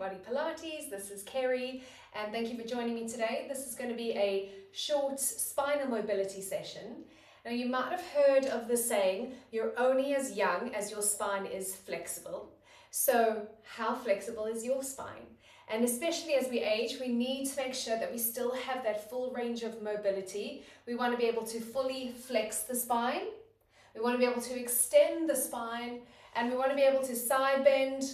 Body Pilates. This is Kerry, and thank you for joining me today. This is going to be a short spinal mobility session. Now, you might have heard of the saying, you're only as young as your spine is flexible. So how flexible is your spine? And especially as we age, we need to make sure that we still have that full range of mobility. We want to be able to fully flex the spine. We want to be able to extend the spine, and we want to be able to side bend,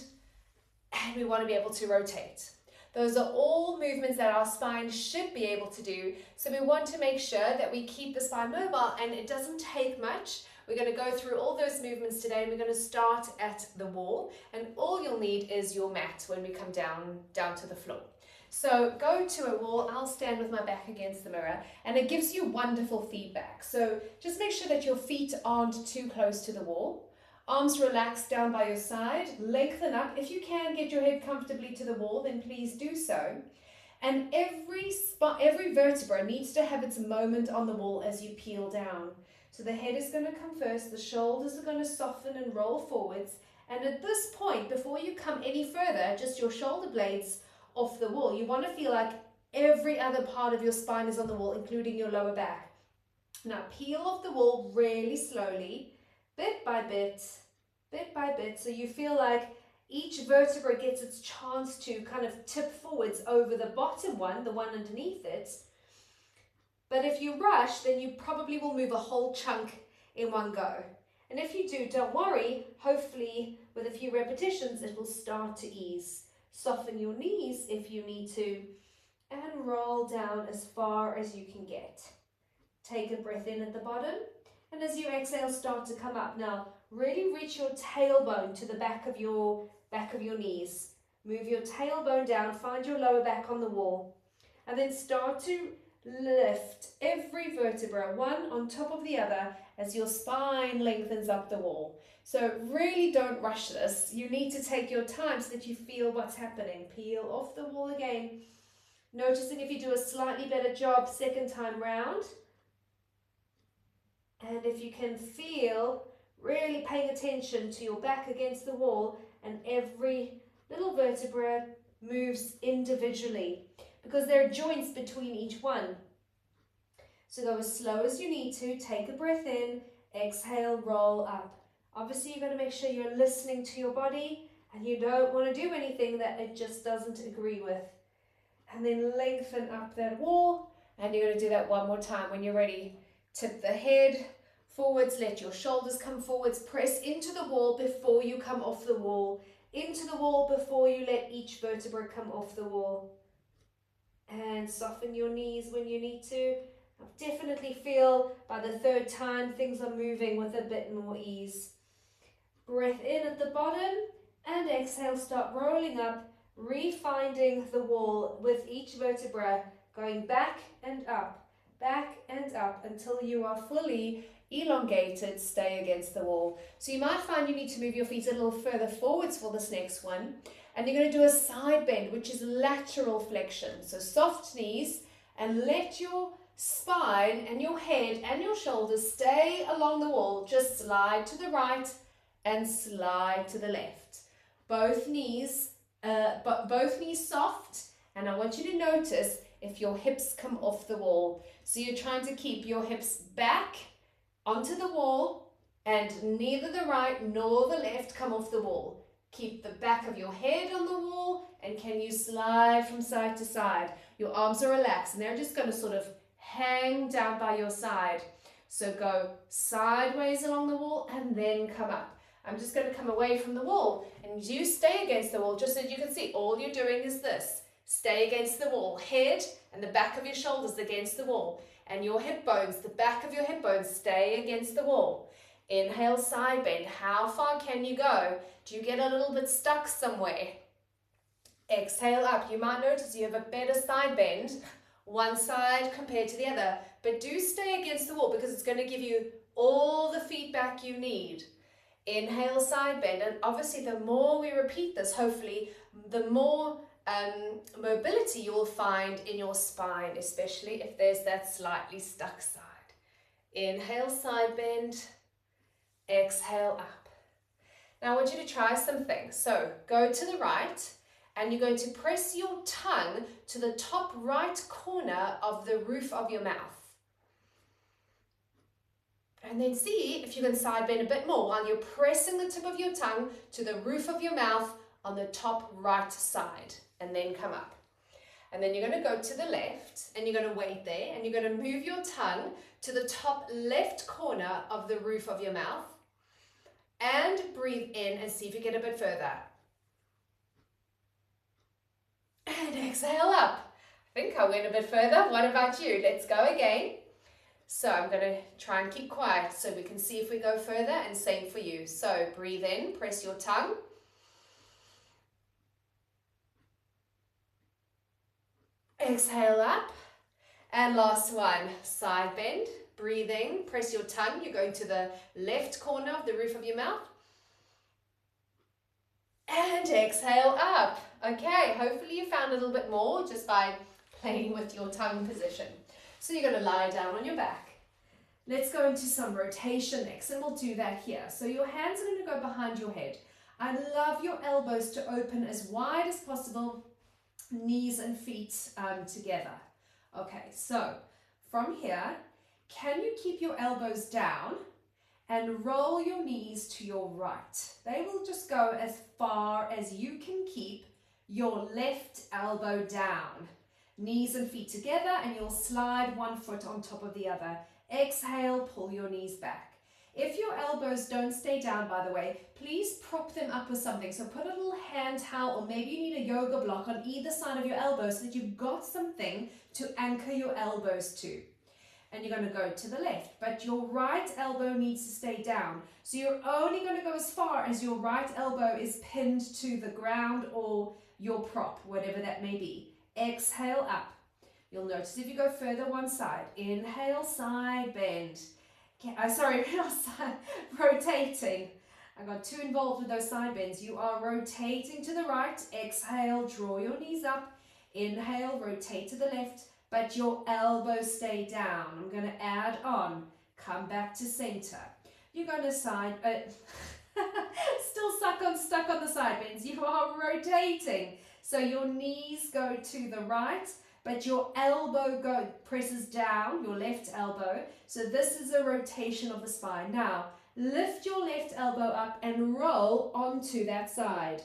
and we want to be able to rotate. Those are all movements that our spine should be able to do. So we want to make sure that we keep the spine mobile, and it doesn't take much. We're going to go through all those movements today, and we're going to start at the wall, and all you'll need is your mat when we come down to the floor. So go to a wall. I'll stand with my back against the mirror, and it gives you wonderful feedback. So just make sure that your feet aren't too close to the wall. Arms relaxed down by your side, lengthen up. If you can get your head comfortably to the wall, then please do so. And every vertebra needs to have its moment on the wall as you peel down. So the head is going to come first, the shoulders are going to soften and roll forwards. And at this point, before you come any further, just your shoulder blades off the wall. You want to feel like every other part of your spine is on the wall, including your lower back. Now peel off the wall really slowly, bit by bit, so you feel like each vertebra gets its chance to kind of tip forwards over the bottom one, the one underneath it. But if you rush, then you probably will move a whole chunk in one go. And if you do, don't worry, hopefully with a few repetitions it will start to ease. Soften your knees if you need to, and roll down as far as you can get. Take a breath in at the bottom, and as you exhale, start to come up. Now, really reach your tailbone to the back of your knees. Move your tailbone down, find your lower back on the wall, and then start to lift every vertebra, one on top of the other, as your spine lengthens up the wall. So really don't rush this. You need to take your time so that you feel what's happening. Peel off the wall again. Noticing if you do a slightly better job second time round. And if you can feel, really paying attention to your back against the wall, and every little vertebra moves individually because there are joints between each one. So go as slow as you need to. Take a breath in, exhale, roll up. Obviously, you've got to make sure you're listening to your body, and you don't want to do anything that it just doesn't agree with. And then lengthen up that wall, and you're going to do that one more time. When you're ready, tip the head forwards, let your shoulders come forwards, press into the wall before you come off the wall, into the wall before you let each vertebra come off the wall. And soften your knees when you need to. Definitely feel by the third time things are moving with a bit more ease. Breath in at the bottom, and exhale, start rolling up, refinding the wall with each vertebra, going back and up until you are fully elongated. Stay against the wall. So you might find you need to move your feet a little further forwards for this next one, and you're going to do a side bend, which is lateral flexion. So soft knees, and let your spine and your head and your shoulders stay along the wall. Just slide to the right and slide to the left. Both knees soft, and I want you to notice if your hips come off the wall. So you're trying to keep your hips back onto the wall, and neither the right nor the left come off the wall. Keep the back of your head on the wall, and can you slide from side to side? Your arms are relaxed, and they're just going to sort of hang down by your side. So go sideways along the wall and then come up. I'm just going to come away from the wall, and you stay against the wall. Just so you can see, all you're doing is this. Stay against the wall. Head and the back of your shoulders against the wall. And your hip bones, the back of your hip bones, stay against the wall. Inhale, side bend. How far can you go? Do you get a little bit stuck somewhere? Exhale up. You might notice you have a better side bend, one side compared to the other. But do stay against the wall, because it's going to give you all the feedback you need. Inhale, side bend, and obviously the more we repeat this, hopefully, the more mobility you will find in your spine, especially if there's that slightly stuck side. Inhale, side bend, exhale up. Now I want you to try something. So go to the right And you're going to press your tongue to the top right corner of the roof of your mouth. And then see if you can side bend a bit more while you're pressing the tip of your tongue to the roof of your mouth on the top right side. And then come up. And then you're going to go to the left and you're going to wait there and you're going to move your tongue to the top left corner of the roof of your mouth. And breathe in and see if you get a bit further. And exhale up. I think I went a bit further. What about you? Let's go again. So I'm going to try and keep quiet so we can see if we go further, and same for you. So breathe in, press your tongue. Exhale up. And last one, side bend. Breathe in, press your tongue. You're going to the left corner of the roof of your mouth. And exhale up. Okay, hopefully you found a little bit more just by playing with your tongue position. So you're going to lie down on your back. Let's go into some rotation next, and we'll do that here. So your hands are going to go behind your head. I love your elbows to open as wide as possible, knees and feet together. Okay, so from here, can you keep your elbows down and roll your knees to your right? They will just go as far as you can keep your left elbow down. Knees and feet together, and you'll slide one foot on top of the other. Exhale, pull your knees back. If your elbows don't stay down, by the way, please prop them up with something. So put a little hand towel, or maybe you need a yoga block on either side of your elbows so that you've got something to anchor your elbows to. And you're going to go to the left, but your right elbow needs to stay down. So you're only going to go as far as your right elbow is pinned to the ground or your prop, whatever that may be. Exhale up. You'll notice if you go further one side. Inhale, side bend. Rotating. I got too involved with those side bends. You are rotating to the right. Exhale, draw your knees up. Inhale, rotate to the left, but your elbows stay down. I'm going to add on. Come back to center. You're going to side, still stuck on the side bends. You are rotating. So your knees go to the right, but your elbow presses down, your left elbow. So this is a rotation of the spine. Now, lift your left elbow up and roll onto that side.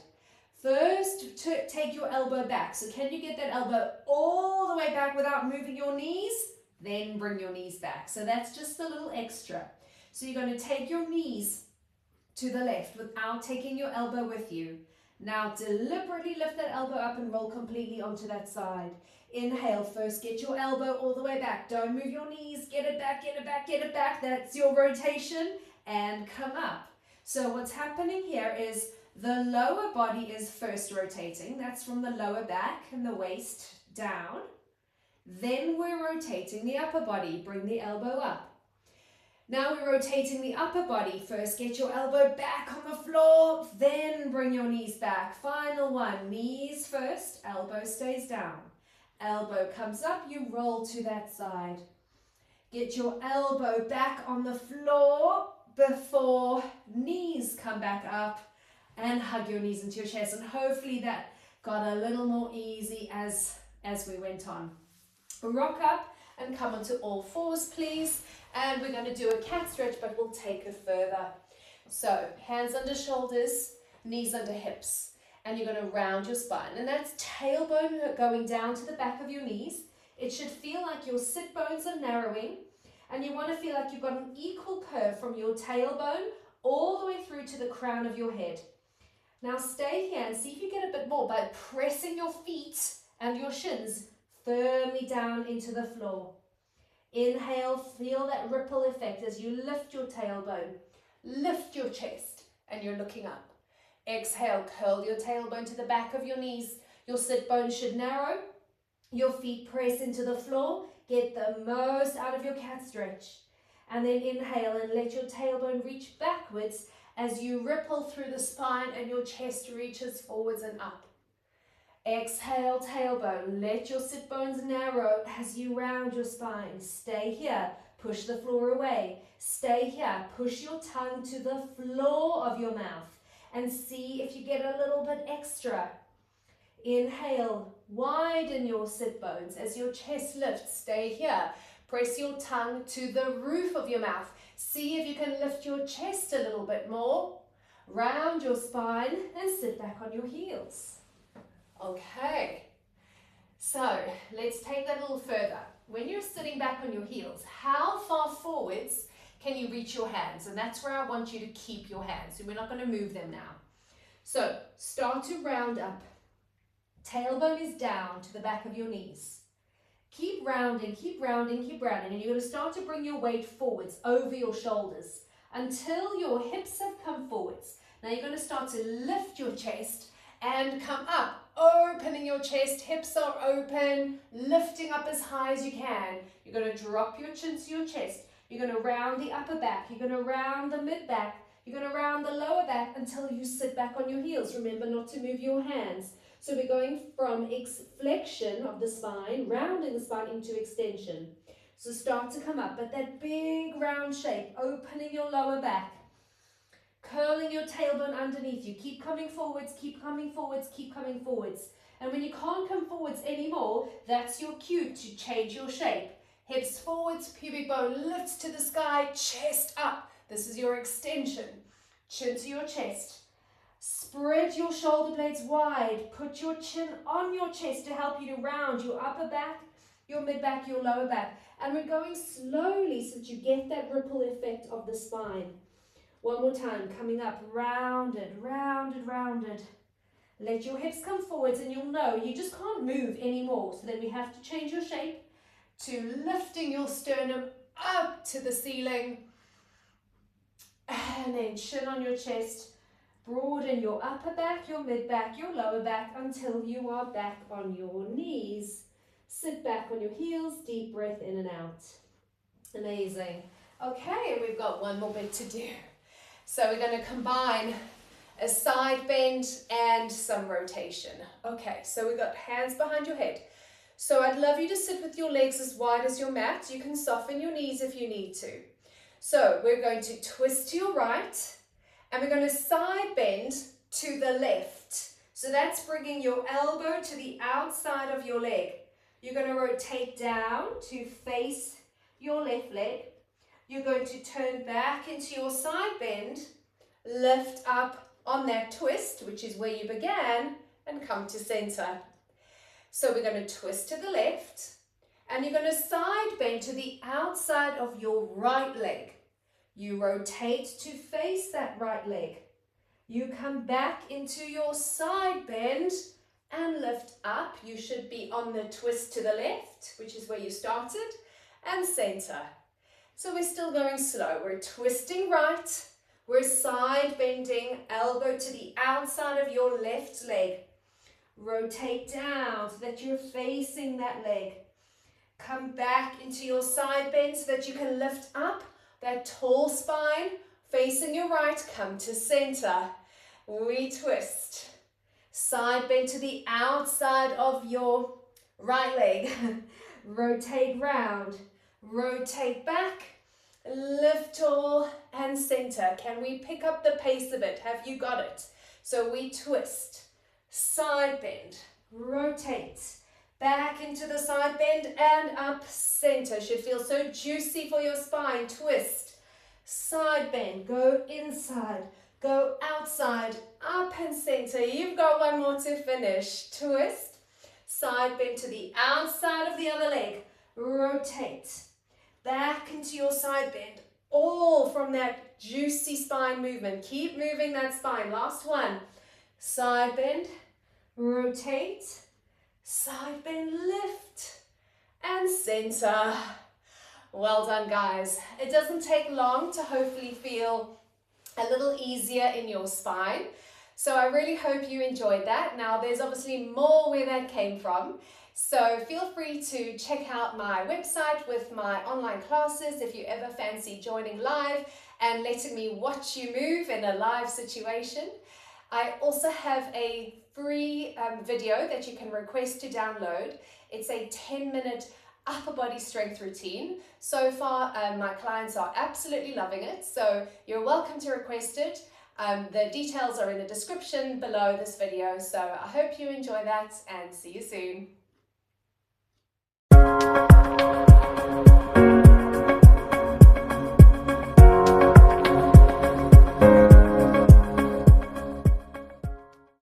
First, take your elbow back. So can you get that elbow all the way back without moving your knees? Then bring your knees back. So that's just a little extra. So you're going to take your knees to the left without taking your elbow with you. Now deliberately lift that elbow up and roll completely onto that side. Inhale, first get your elbow all the way back. Don't move your knees. Get it back, get it back, get it back. That's your rotation. And come up. So what's happening here is the lower body is first rotating. That's from the lower back and the waist down. Then we're rotating the upper body. Bring the elbow up. Now we're rotating the upper body. First, get your elbow back on the floor, then bring your knees back. Final one, knees first, elbow stays down. Elbow comes up, you roll to that side. Get your elbow back on the floor before knees come back up, and hug your knees into your chest. And hopefully that got a little more easy as we went on. Rock up and come onto all fours, please. And we're going to do a cat stretch, but we'll take it further. So hands under shoulders, knees under hips. And you're going to round your spine. And that's tailbone going down to the back of your knees. It should feel like your sit bones are narrowing. And you want to feel like you've got an equal curve from your tailbone all the way through to the crown of your head. Now stay here and see if you get a bit more by pressing your feet and your shins firmly down into the floor. Inhale, feel that ripple effect as you lift your tailbone, lift your chest, and you're looking up. Exhale, curl your tailbone to the back of your knees. Your sit bones should narrow. Your feet press into the floor. Get the most out of your cat stretch. And then inhale and let your tailbone reach backwards as you ripple through the spine and your chest reaches forwards and up. Exhale, tailbone. Let your sit bones narrow as you round your spine. Stay here. Push the floor away. Stay here. Push your tongue to the floor of your mouth and see if you get a little bit extra. Inhale, widen your sit bones. As your chest lifts, stay here. Press your tongue to the roof of your mouth. See if you can lift your chest a little bit more. Round your spine and sit back on your heels. Okay, so let's take that a little further. When you're sitting back on your heels, how far forwards can you reach your hands? And that's where I want you to keep your hands. So we're not going to move them now. So start to round up. Tailbone is down to the back of your knees. Keep rounding, keep rounding, keep rounding. And you're going to start to bring your weight forwards over your shoulders until your hips have come forwards. Now you're going to start to lift your chest and come up, opening your chest, hips are open, lifting up as high as you can. You're going to drop your chin to your chest. You're going to round the upper back. You're going to round the mid back. You're going to round the lower back until you sit back on your heels. Remember not to move your hands. So we're going from flexion of the spine, rounding the spine into extension. So start to come up, but that big round shape, opening your lower back, curling your tailbone underneath you. Keep coming forwards, keep coming forwards, keep coming forwards. And when you can't come forwards anymore, that's your cue to change your shape. Hips forwards, pubic bone lifts to the sky, chest up. This is your extension. Chin to your chest. Spread your shoulder blades wide. Put your chin on your chest to help you to round your upper back, your mid back, your lower back. And we're going slowly so that you get that ripple effect of the spine. One more time, coming up, rounded, rounded, rounded. Let your hips come forwards and you'll know you just can't move anymore. So then we have to change your shape to lifting your sternum up to the ceiling. And then chin on your chest. Broaden your upper back, your mid back, your lower back until you are back on your knees. Sit back on your heels, deep breath in and out. Amazing. Okay, we've got one more bit to do. So we're going to combine a side bend and some rotation. Okay, so we've got hands behind your head. So I'd love you to sit with your legs as wide as your mat. You can soften your knees if you need to. So we're going to twist to your right. And we're going to side bend to the left. So that's bringing your elbow to the outside of your leg. You're going to rotate down to face your left leg. You're going to turn back into your side bend, lift up on that twist, which is where you began, and come to center. So we're going to twist to the left, and you're going to side bend to the outside of your right leg. You rotate to face that right leg. You come back into your side bend and lift up. You should be on the twist to the left, which is where you started, and center. So we're still going slow. We're twisting right. We're side bending, elbow to the outside of your left leg. Rotate down so that you're facing that leg. Come back into your side bend so that you can lift up. That tall spine, facing your right, come to center. We twist. Side bend to the outside of your right leg. Rotate round. Rotate back. Lift tall and center. Can we pick up the pace a bit? Have you got it? So we twist. Side bend. Rotate. Back into the side bend and up center. Should feel so juicy for your spine. Twist. Side bend. Go inside. Go outside. Up and center. You've got one more to finish. Twist. Side bend to the outside of the other leg. Rotate. Back into your side bend. All from that juicy spine movement. Keep moving that spine. Last one. Side bend. Rotate. Side bend, lift, and center. Well done, guys. It doesn't take long to hopefully feel a little easier in your spine. So I really hope you enjoyed that. Now, there's obviously more where that came from. So feel free to check out my website with my online classes if you ever fancy joining live and letting me watch you move in a live situation. I also have a free video that you can request to download. It's a 10-minute upper body strength routine. So far, my clients are absolutely loving it. So you're welcome to request it. The details are in the description below this video, so I hope you enjoy that and see you soon.